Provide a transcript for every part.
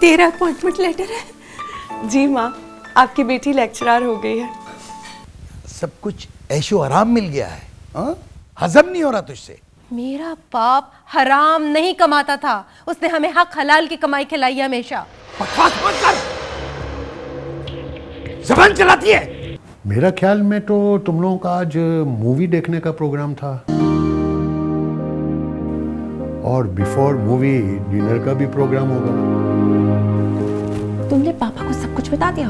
तेरा appointment letter है? जी माँ, आपकी बेटी लेक्चरर हो गई है। सब कुछ ऐशो आराम मिल गया है, हाँ? हजम नहीं हो रहा तुझसे। मेरा बाप हराम नहीं कमाता था, उसने हमें हक हलाल की कमाई खिलाई है हमेशा। बकवास मत कर, ज़बान चलाती है। मेरा ख्याल में तो तुम लोगों का आज मूवी देखने का प्रोग्राम था और बिफोर मूवी डिनर का भी प्रोग्राम होगा। तुमने पापा को सब कुछ बता दिया?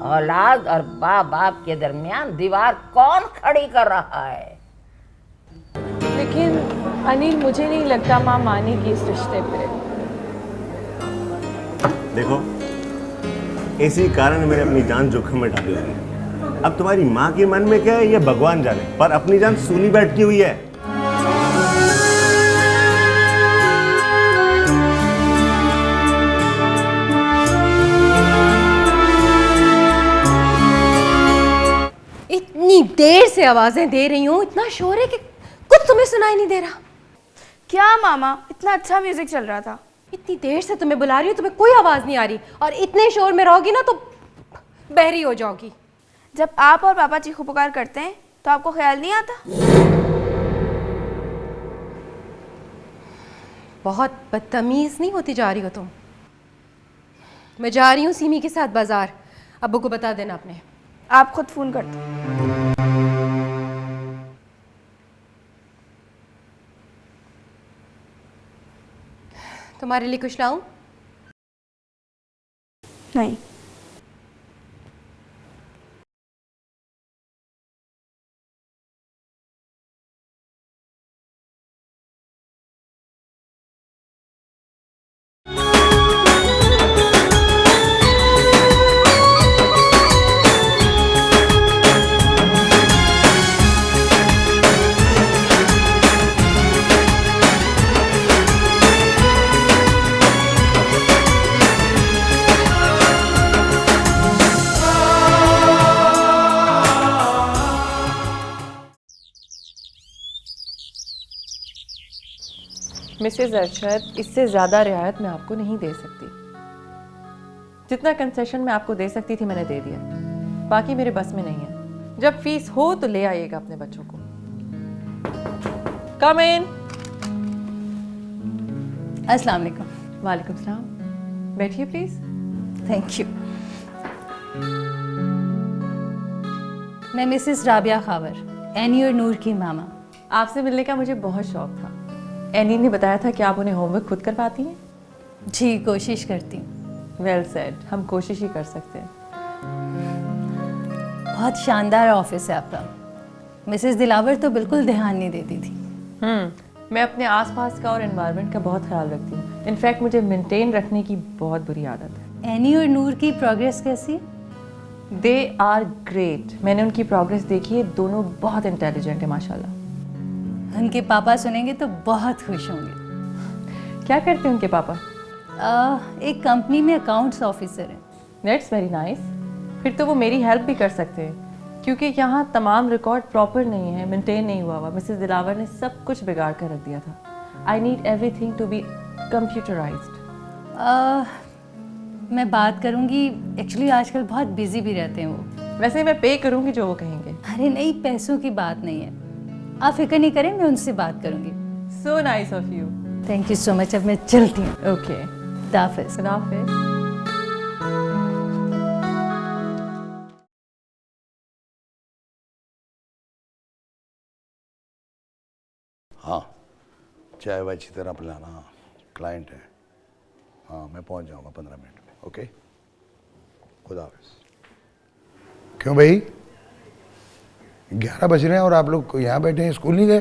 औलाद और बाप के दरमियान दीवार कौन खड़ी कर रहा है? लेकिन अनिल, मुझे नहीं लगता माँ मानेगी इस रिश्ते पे। देखो, इसी कारण मैंने अपनी जान जोखिम में डाली है। अब तुम्हारी माँ के मन में क्या है ये भगवान जाने, पर अपनी जान सूली बैठती हुई है। इतनी देर से आवाजें दे रही हूँ, इतना शोर है कि कुछ तुम्हें सुनाई नहीं दे रहा। क्या मामा, इतना अच्छा म्यूजिक चल रहा था। इतनी देर से तुम्हें बुला रही हूँ, तुम्हें कोई आवाज नहीं आ रही, और इतने शोर में रहोगी ना तो बहरी हो जाओगी। जब आप और पापा चीखो पुकार करते हैं तो आपको ख्याल नहीं आता? बहुत बदतमीज नहीं होती जा रही हो तुम। मैं जा रही हूँ सीमी के साथ बाजार, अब्बू को बता देना अपने। आप खुद फोन करते हैं। तुम्हारे लिए कुछ लाऊं? नहीं। मिसेज अरशद, इससे ज़्यादा रियायत मैं आपको नहीं दे सकती। जितना कंसेशन मैं आपको दे सकती थी मैंने दे दिया, बाकी मेरे बस में नहीं है। जब फीस हो तो ले आइएगा अपने बच्चों को। कम इन। अस्सलाम वालेकुम। वालेकुम सलाम। बैठिए प्लीज। Thank you. मैं मिसेस राबिया खावर, एनी और नूर की मामा। आपसे मिलने का मुझे बहुत शौक था। एनी ने बताया था कि आप उन्हें होमवर्क खुद करवाती हैं। जी, कोशिश करती हूँ। वेल सेड, हम कोशिश ही कर सकते हैं। बहुत शानदार ऑफिस है आपका। मिसेस दिलावर तो बिल्कुल ध्यान नहीं देती थी। मैं अपने आसपास का और एनवायरनमेंट का बहुत ख्याल रखती हूँ। इनफैक्ट मुझे मेंटेन रखने की बहुत बुरी आदत है। एनी और नूर की प्रोग्रेस कैसी? They are great. मैंने उनकी प्रोग्रेस देखी है, दोनों बहुत इंटेलिजेंट है माशाल्लाह। उनके पापा सुनेंगे तो बहुत खुश होंगे। क्या करते हैं उनके पापा? एक कंपनी में अकाउंट्स ऑफिसर हैं। That's very nice. फिर तो वो मेरी हेल्प भी कर सकते हैं, क्योंकि यहाँ तमाम रिकॉर्ड प्रॉपर नहीं है, मेंटेन नहीं हुआ हुआ। मिसेस दिलावर ने सब कुछ बिगाड़ कर रख दिया था। I need everything to be computerised. मैं बात करूँगी। एक्चुअली आजकल बहुत बिजी भी रहते हैं वो। वैसे मैं पे करूँगी जो वो कहेंगे। अरे नहीं, पैसों की बात नहीं है, आप फिक्र नहीं करें, मैं उनसे बात करूँगी। So nice of you. Thank you so much. अब मैं चलती हूँ। ओके, खुदा हाफिज़। खुदा हाफिज़। हाँ, चाय वाय अच्छी तरह पिलाना, क्लाइंट है। हाँ, मैं पहुंच जाऊंगा 15 मिनट में। ओके, खुदा हाफिज़। क्यों भाई, 11 बज रहे हैं और आप लोग यहाँ बैठे हैं, स्कूल नहीं गए?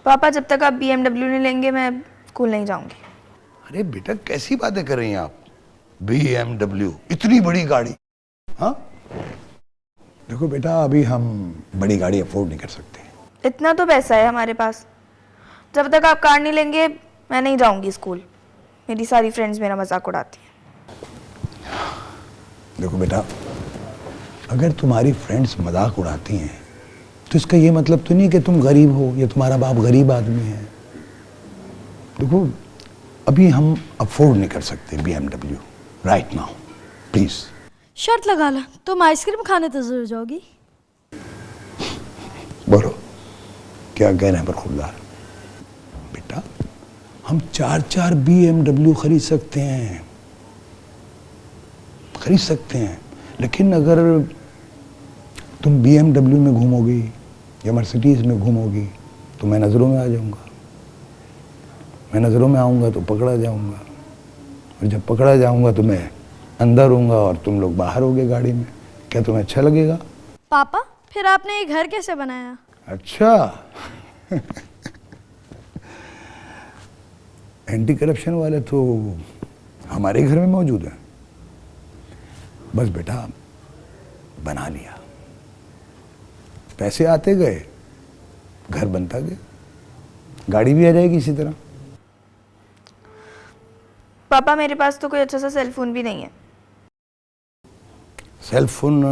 पापा, जब तक आप BMW नहीं लेंगे मैं स्कूल नहीं जाऊंगी। अरे बेटा, कैसी बातें कर रही हैं आप? BMW, इतनी बड़ी गाड़ी? हाँ, देखो बेटा, अभी हम बड़ी गाड़ी अफोर्ड नहीं कर सकते। इतना तो पैसा है हमारे पास। जब तक आप कार नहीं लेंगे मैं नहीं जाऊंगी स्कूल। मेरी सारी फ्रेंड्स मेरा मजाक उड़ाती हैं। देखो बेटा, अगर तुम्हारी फ्रेंड्स मजाक उड़ाती हैं तो इसका ये मतलब तो नहीं कि तुम गरीब हो या तुम्हारा बाप गरीब आदमी है। देखो, अभी हम अफोर्ड नहीं कर सकते BMW राइट नाउ, प्लीज। शर्त लगा ला, तुम आइसक्रीम खाने तो जरूर जाओगी। बोलो क्या कह रहे हैं बरखुरदार? बेटा हम 4-4 BMW खरीद सकते हैं, लेकिन अगर तुम BMW में घूमोगी या मर्सिडीज में घूमोगी तो मैं नज़रों में आ जाऊंगा। मैं नज़रों में आऊंगा तो पकड़ा जाऊंगा, और जब पकड़ा जाऊंगा तो मैं अंदर होऊंगा और तुम लोग बाहर होगे गाड़ी में। क्या तुम्हें अच्छा लगेगा? पापा फिर आपने ये घर कैसे बनाया? अच्छा एंटी करप्शन वाले तो हमारे घर में मौजूद हैं। बस बेटा बना लिया, पैसे आते गए, घर बनता गया, गाड़ी भी आ जाएगी इसी तरह। पापा मेरे पास तो कोई अच्छा सा सेल फोन भी नहीं है। Cell phone?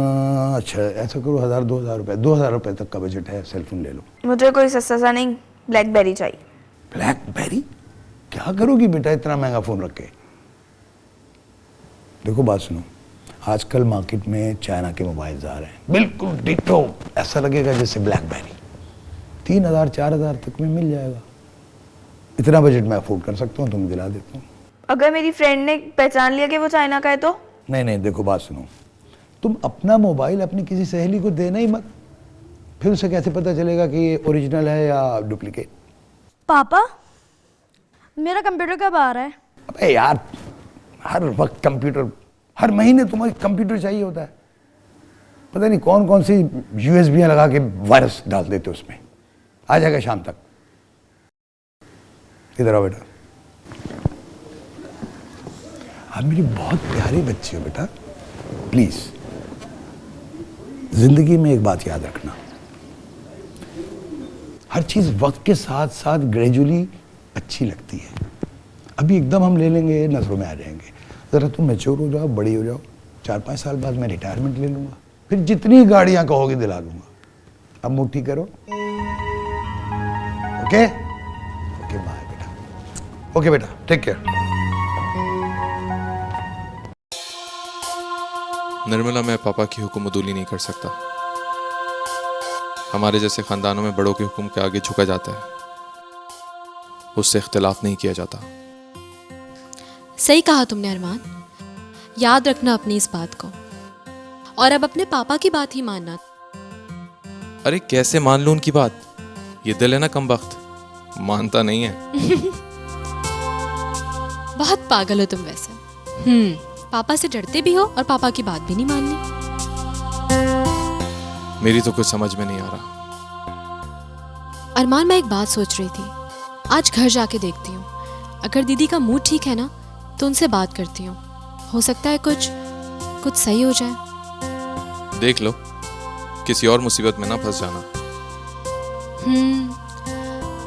अच्छा ऐसा करो 1000-2000 रुपए, 2000 रुपए तक का बजट है, सेल फोन ले लो। मुझे कोई सस्ता सा नहीं, ब्लैकबेरी चाहिए। ब्लैकबेरी? क्या करोगी बेटा इतना महंगा फोन रख के? देखो बात सुनो, आजकल मार्केट में चाइना के मोबाइल्स आ रहे हैं, बिल्कुल डिटो, ऐसा लगेगा जैसे ब्लैकबेरी। 3000-4000 तक में मिल जाएगा। इतना बजट मैं अफोर्ड कर सकता हूँ, तुम्हें दिला देता हूँ। अगर मेरी फ्रेंड ने पहचान लिया कि वो चाइना का है तो? नहीं देखो बात सुनो, तुम अपना मोबाइल अपनी किसी सहेली को देना ही मत, फिर उसे कैसे पता चलेगा कि ये ओरिजिनल है या डुप्लीकेट? पापा मेरा कंप्यूटर कब आ रहा है? अबे यार हर वक्त कंप्यूटर, हर महीने तुम्हें कंप्यूटर चाहिए होता है। पता नहीं कौन कौन सी USB लगा के वायरस डाल देते उसमें। आ जाएगा शाम तक। इधर आओ बेटा, आप मेरी बहुत प्यारी बच्ची हो बेटा। प्लीज जिंदगी में एक बात याद रखना, हर चीज वक्त के साथ साथ ग्रेजुअली अच्छी लगती है। अभी एकदम हम ले लेंगे, नजरों में आ जाएंगे। जरा तुम मैच्योर हो जाओ, बड़ी हो जाओ, 4-5 साल बाद मैं रिटायरमेंट ले लूंगा, फिर जितनी गाड़ियां कहोगी दिला दूंगा। अब मुट्ठी करो। ओके ओके बाय बेटा। ओके बेटा, टेक केयर। निर्मला, मैं पापा की हुक्म अदूली नहीं कर सकता। हमारे जैसे खानदानों में बड़ों के हुक्म के आगे झुका जाता है, उससे इख्तिलाफ नहीं किया जाता। सही कहा तुमने अरमान, याद रखना अपनी इस बात को, और अब अपने पापा की बात ही मानना। अरे कैसे मान लूं उनकी बात? ये दिल है ना कमबख्त, मानता नहीं है। बहुत पागल हो तुम वैसे। पापा से डरते भी हो और पापा की बात भी नहीं माननी। मेरी तो कुछ समझ में नहीं आ रहा। अरमान, मैं एक बात सोच रही थी, आज घर जाके देखती हूँ। अगर दीदी का मूड ठीक है ना तो उनसे बात करती हूँ, हो सकता है कुछ सही हो जाए। देख लो, किसी और मुसीबत में ना फंस जाना।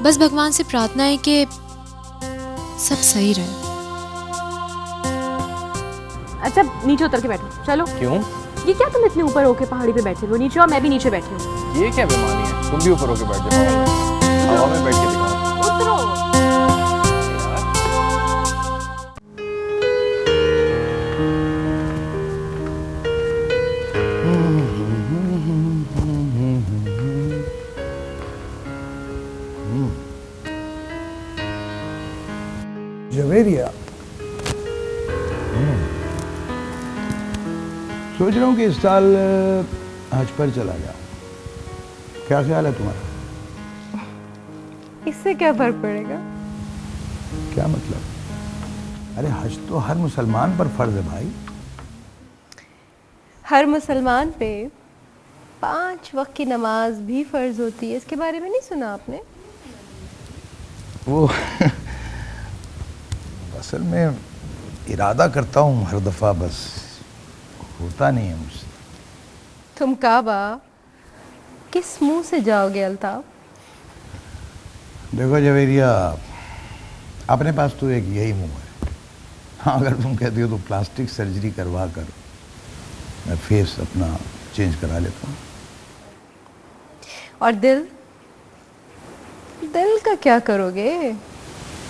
बस भगवान से प्रार्थना है कि सब सही रहे। अच्छा नीचे उतर के बैठो, चलो। क्यों? ये क्या तुम इतने ऊपर होके पहाड़ी पे बैठे हो? नीचे और मैं भी नीचे बैठी हूँ। ये क्या बेमानी है? तुम भी ऊपर होके बैठ जाओ, हवा में बैठ के दिखाओ। उतरो। जवेरिया, सोच रहा हूँ कि इस साल हज पर चला जाऊं। क्या ख्याल है तुम्हारा? इससे क्या फर्क पड़ेगा? क्या मतलब? अरे हज तो हर मुसलमान पर फर्ज है भाई। हर मुसलमान पे 5 वक्त की नमाज भी फर्ज होती है, इसके बारे में नहीं सुना आपने? वो असल में इरादा करता हूँ हर दफा, बस होता नहीं है मुझसे। तुम काबा किस मुंह से जाओगे अल्ताफ? देखो जवेरिया, अपने पास तो एक यही मुंह है। हाँ, अगर तुम कहती हो तो प्लास्टिक सर्जरी करवा कर मैं फेस अपना चेंज करा लेता हूँ। और दिल का क्या करोगे?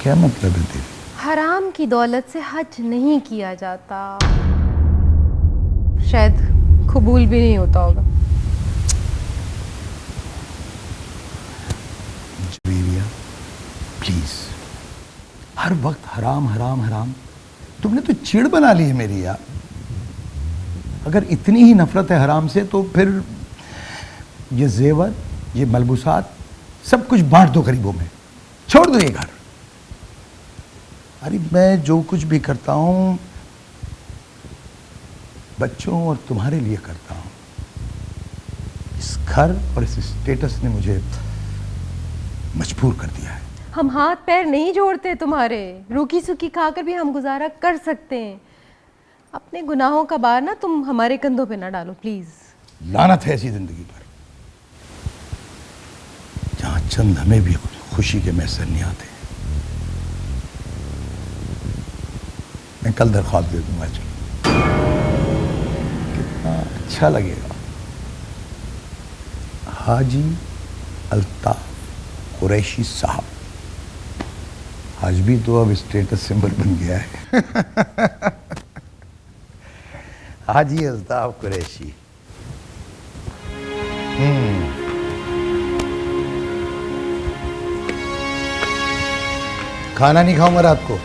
क्या मतलब है दिल? हराम की दौलत से हज नहीं किया जाता, शायद कबूल भी नहीं होता होगा। जवेरिया प्लीज, हर वक्त हराम हराम हराम, तुमने तो चिढ़ बना ली है मेरी यार। अगर इतनी ही नफरत है हराम से तो फिर ये जेवर, ये मलबूसात सब कुछ बांट दो गरीबों में, छोड़ दो ये घर। अरे मैं जो कुछ भी करता हूं बच्चों और तुम्हारे लिए करता हूं। इस घर और इस स्टेटस ने मुझे मजबूर कर दिया है। हम हाथ पैर नहीं जोड़ते तुम्हारे, रूखी सूखी खाकर भी हम गुजारा कर सकते हैं। अपने गुनाहों का भार ना तुम हमारे कंधों पे ना डालो प्लीज। लानत है ऐसी जिंदगी पर जहां चंद हमें भी खुशी के मैसर नहीं आते। मैं कल दरख्वास्त दे दूंगा, चलो कितना अच्छा लगेगा। हाजी अल्ताफ कुरैशी साहब, आज भी तो अब स्टेटस सिंबल बन गया है। हाजी अल्ताफ कुरैशी। खाना नहीं खाऊंगा रात को।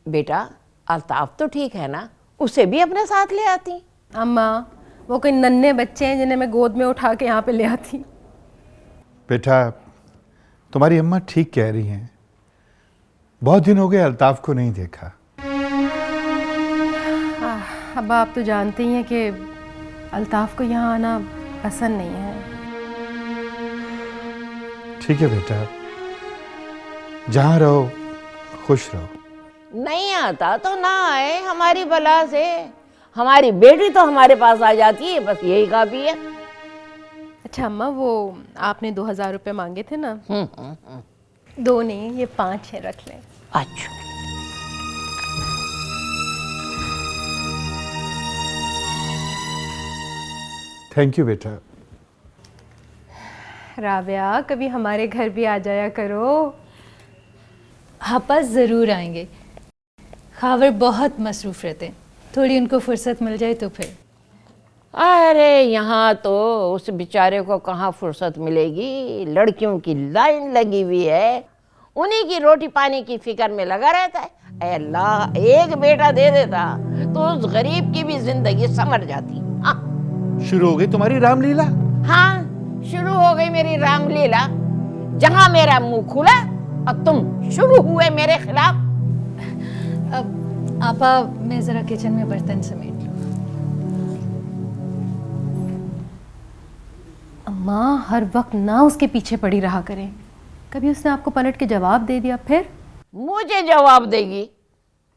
बेटा अल्ताफ तो ठीक है ना, उसे भी अपने साथ ले आती। अम्मा वो कोई नन्हे बच्चे हैं जिन्हें मैं गोद में उठा के यहाँ पे ले आती। बेटा तुम्हारी अम्मा ठीक कह रही हैं, बहुत दिन हो गए अल्ताफ को नहीं देखा। अब्बा आप तो जानते ही हैं कि अल्ताफ को यहाँ आना पसंद नहीं है। ठीक है बेटा, जहाँ रहो खुश रहो। नहीं आता तो ना आए, हमारी बला से। हमारी बेटी तो हमारे पास आ जाती है, बस यही काफी है। अच्छा अम्मा, वो आपने 2000 रुपए मांगे थे ना? 2 नहीं, ये 5 है, रख लें। अच्छा थैंक यू बेटा। राबिया कभी हमारे घर भी आ जाया करो। आपा ज़रूर आएंगे, खावर बहुत मसरूफ़ रहते हैं, थोड़ी उनको फुर्सत मिल जाए तो फिर। अरे यहाँ तो उस बेचारे को कहाँ फुर्सत मिलेगी, लड़कियों की लाइन लगी हुई है, उन्हीं की रोटी पानी की फिक्र में लगा रहता है। अल्लाह एक बेटा दे देता तो उस गरीब की भी जिंदगी संवर जाती। हाँ शुरू हो गई तुम्हारी रामलीला? हाँ शुरू हो गई मेरी रामलीला। जहाँ मेरा मुंह खुला और तुम शुरू हुए मेरे खिलाफ। अब आपा मैं ज़रा किचन में बर्तन समेट लूँ। अम्मा हर वक्त ना उसके पीछे पड़ी रहा करें, कभी उसने आपको पलट के जवाब दे दिया फिर? मुझे जवाब देगी,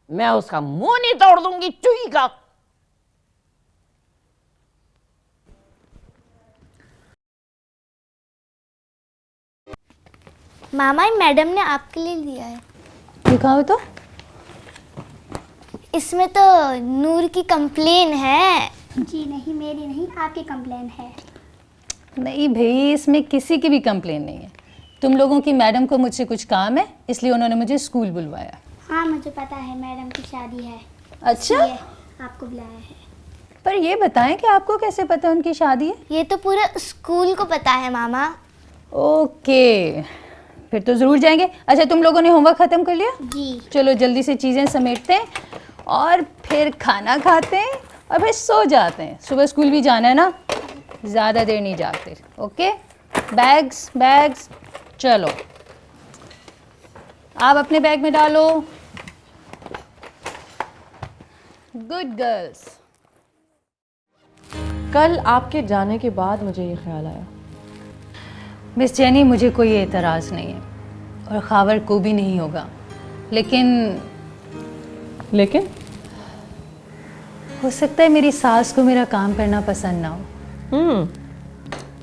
मैं उसका मुंह नहीं तोड़ दूंगी चुई का। मामा मैडम ने आपके लिए लिया है। दिखाओ तो। इसमें तो नूर की कंप्लेन है। जी नहीं, मेरी नहीं, आपकी कंप्लेन है। नहीं भाई, इसमें किसी की भी कंप्लेन नहीं है। तुम लोगों की मैडम को मुझसे कुछ काम है, इसलिए उन्होंने मुझे स्कूल बुलवाया। हाँ मुझे पता है, मैडम की शादी है। अच्छा, आपको बुलाया है। पर ये बताएं कि आपको कैसे पता है उनकी शादी है? ये तो पूरे स्कूल को पता है मामा। ओके, फिर तो ज़रूर जाएंगे। अच्छा तुम लोगों ने होमवर्क ख़त्म कर लिया? जी। चलो जल्दी से चीज़ें समेटते हैं और फिर खाना खाते हैं और फिर सो जाते हैं। सुबह स्कूल भी जाना है ना, ज़्यादा देर नहीं जागते। ओके, बैग्स बैग्स चलो आप अपने बैग में डालो। Good girls. कल आपके जाने के बाद मुझे ये ख्याल आया। मिस जेनी, मुझे कोई एतराज़ नहीं है और खावर को भी नहीं होगा, लेकिन हो सकता है मेरी सास को मेरा काम करना पसंद ना हो।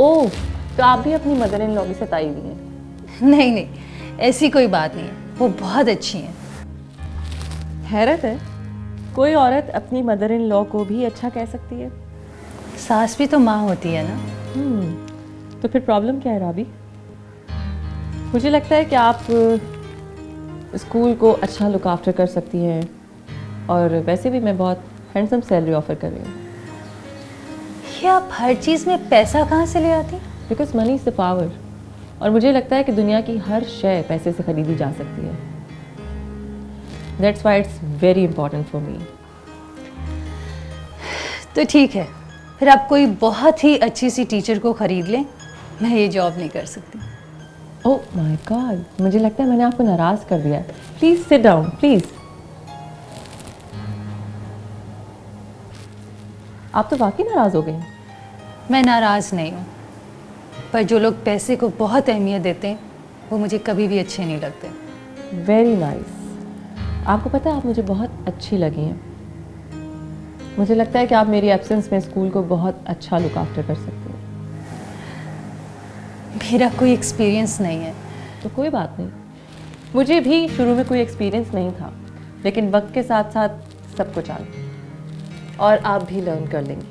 ओह, तो आप भी अपनी मदर इन लॉ की सताई हुई हैं? नहीं नहीं, ऐसी कोई बात नहीं है, वो बहुत अच्छी हैं। हैरत है, कोई औरत अपनी मदर इन लॉ को भी अच्छा कह सकती है? सास भी तो माँ होती है ना। तो फिर प्रॉब्लम क्या है राबी? मुझे लगता है कि आप स्कूल को अच्छा लुक आफ्टर कर सकती हैं, और वैसे भी मैं बहुत हैंडसम सैलरी ऑफर कर रही हूँ। ये आप हर चीज़ में पैसा कहाँ से ले आती? Because money is the power, और मुझे लगता है कि दुनिया की हर शय पैसे से खरीदी जा सकती है। That's why it's very important for me. तो ठीक है, फिर आप कोई बहुत ही अच्छी सी टीचर को खरीद लें, मैं ये जॉब नहीं कर सकती। ओह माय गॉड, मुझे लगता है मैंने आपको नाराज़ कर दिया। Please sit down please. आप तो वाकई नाराज़ हो गए। मैं नाराज़ नहीं हूँ, पर जो लोग पैसे को बहुत अहमियत देते हैं वो मुझे कभी भी अच्छे नहीं लगते। Very nice. आपको पता है आप मुझे बहुत अच्छी लगी हैं। मुझे लगता है कि आप मेरी एब्सेंस में स्कूल को बहुत अच्छा लुक आफ्टर कर सकते हो। मेरा कोई एक्सपीरियंस नहीं है। तो कोई बात नहीं, मुझे भी शुरू में कोई एक्सपीरियंस नहीं था, लेकिन वक्त के साथ साथ सब कुछ आ गया, और आप भी लर्न कर लेंगे।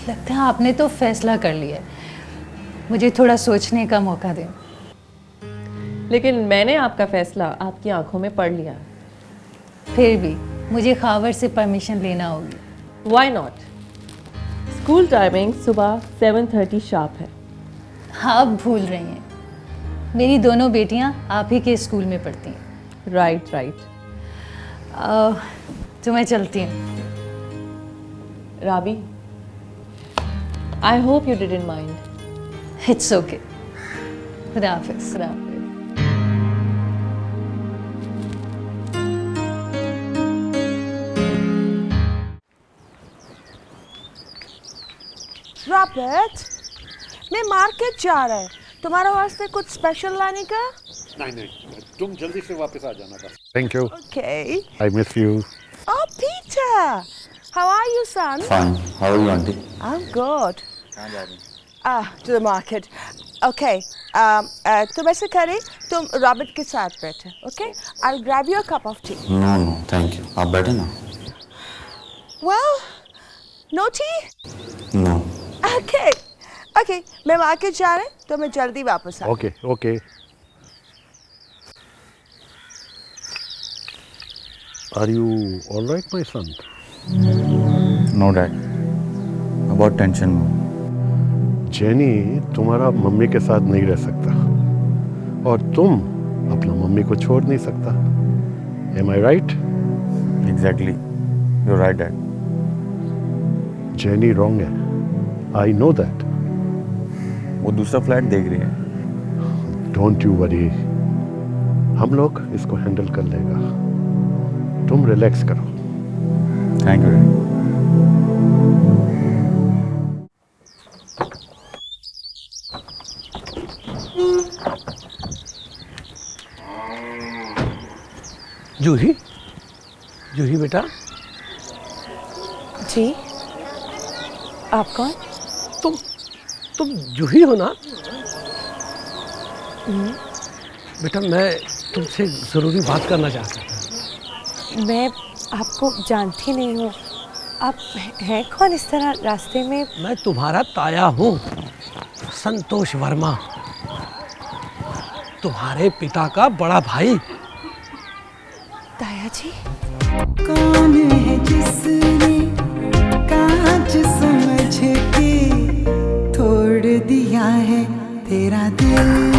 लगता है आपने तो फैसला कर लिया है, मुझे थोड़ा सोचने का मौका दें। लेकिन मैंने आपका फैसला आपकी आंखों में पढ़ लिया। फिर भी मुझे खावर से परमिशन लेना होगी। Why not? स्कूल टाइमिंग सुबह 7:30 शार्प है। आप भूल रही हैं, मेरी दोनों बेटियां आप ही के स्कूल में पढ़ती हैं। Right right. तो मैं चलती हूँ। Rabi, I hope you didn't mind. It's okay. खुदा हाफिज़। खुदा हाफिज़। रॉबर्ट, मैं मार्केट जा रहा है, तुम्हारे वास्ते कुछ स्पेशल लाने का? नहीं, तुम जल्दी से वापस आ जाना बस। Thank you. Okay. I miss you. Oh, Peter, how are you, son? Fine. How are you, auntie? I'm good. कहाँ जा रही? To the market. Okay. तुम ऐसे करे, तुम रॉबर्ट के साथ बैठे, okay? I'll grab you a cup of tea. No, thank you. आप बैठे ना। Well, no tea? No. Okay, मैं मार्केट जा रहा हूँ, तो मैं जल्दी वापस आ। Okay. Are you all right, my son? No, Dad. बहुत टेंशन में। जेनी तुम्हारा मम्मी के साथ नहीं रह सकता, और तुम अपना मम्मी को छोड़ नहीं सकता। Am I right? Exactly. You're right, Dad. Jenny wrong है। I know that. वो दूसरा फ्लैट देख रही है। Don't you worry. हम लोग इसको हैंडल कर लेगा। तुम रिलैक्स करो। Thank you, dad. जूही बेटा। जी, आप कौन? तुम जूही हो ना? बेटा, मैं तुमसे ज़रूरी बात करना चाहता था। मैं आपको जानती नहीं हूँ, आप हैं कौन इस तरह रास्ते में? मैं तुम्हारा ताया हूँ, संतोष वर्मा, तुम्हारे पिता का बड़ा भाई। ताया जी? कौन है जिसने कांच समझ के तोड़ दिया है तेरा दिल?